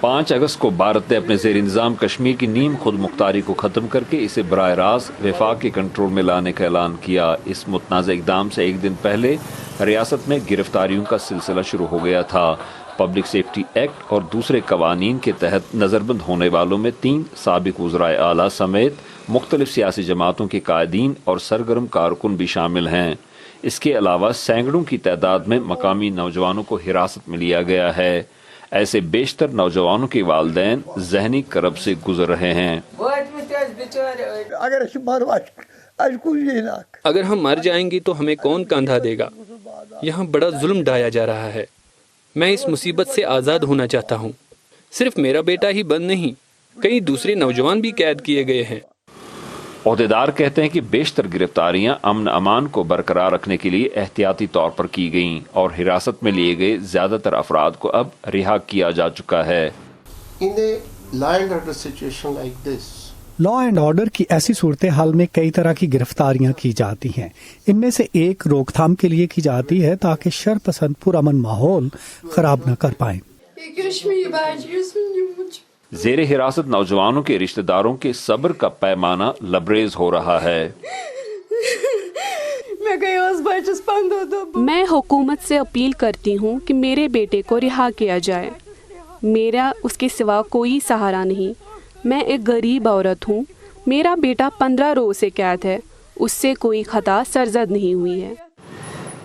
5 اگست کو بھارت نے اپنے زیر انتظام کشمیر کی نیم خود مختاری کو ختم کر کے اسے براہ راست وفاق کے کنٹرول میں لانے کا اعلان کیا۔ اس متنازع اقدام سے ایک دن پہلے ریاست میں گرفتاریوں کا سلسلہ شروع ہو گیا تھا۔ پبلک سیفٹی ایکٹ اور دوسرے قوانین کے تحت نظر بند ہونے والوں میں 3 سابق وزرائے اعلیٰ سمیت مختلف سیاسی جماعتوں کے قائدین اور سرگرم کارکن بھی شامل ہیں۔ اس کے علاوہ سینکڑوں کی تعداد میں مقامی نوجوانوں کو حراست میں لیا گیا ہے۔ ایسے بیشتر نوجوانوں کے والدین ذہنی کرب سے گزر رہے ہیں۔ اگر ہم مر جائیں گے تو ہمیں کون کاندھا دے گا؟ یہاں بڑا ظلم ڈھایا جا رہا ہے۔ میں اس مصیبت سے آزاد ہونا چاہتا ہوں۔ صرف میرا بیٹا ہی بند نہیں، کئی دوسرے نوجوان بھی قید کیے گئے ہیں۔ عہدیدار کہتے ہیں کہ بیشتر گرفتاریاں امن امان کو برقرار رکھنے کے لیے احتیاطی طور پر کی گئیں اور حراست میں لیے گئے زیادہ تر افراد کو اب رہا کیا جا چکا ہے۔ لا اینڈ آرڈر کی ایسی صورتحال میں کئی طرح کی گرفتاریاں کی جاتی ہیں۔ ان میں سے ایک روک تھام کے لیے کی جاتی ہے تاکہ شر پسند پرامن ماحول خراب نہ کر پائیں۔ زیر حراست نوجوانوں کے رشتہ داروں کے صبر کا پیمانہ لبریز ہو رہا ہے۔ میں حکومت سے اپیل کرتی ہوں کہ میرے بیٹے کو رہا کیا جائے۔ میرا اس کے سوا کوئی سہارا نہیں۔ میں ایک غریب عورت ہوں۔ میرا بیٹا 15 روز سے قید ہے۔ اس سے کوئی خطا سرزد نہیں ہوئی ہے۔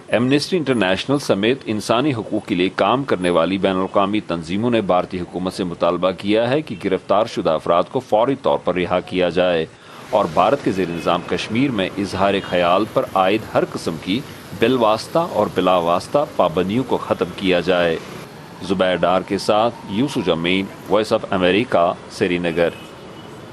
ایمنسٹی انٹرنیشنل سمیت انسانی حقوق کے لیے کام کرنے والی بین الاقوامی تنظیموں نے بھارتی حکومت سے مطالبہ کیا ہے کہ گرفتار شدہ افراد کو فوری طور پر رہا کیا جائے اور بھارت کے زیر انتظام کشمیر میں اظہار خیال پر عائد ہر قسم کی بالواسطہ اور بلا واسطہ پابندیوں کو ختم کیا جائے۔ زبیر ڈار کے ساتھ Yousuf Jameel, voice of America, Sri Nagar.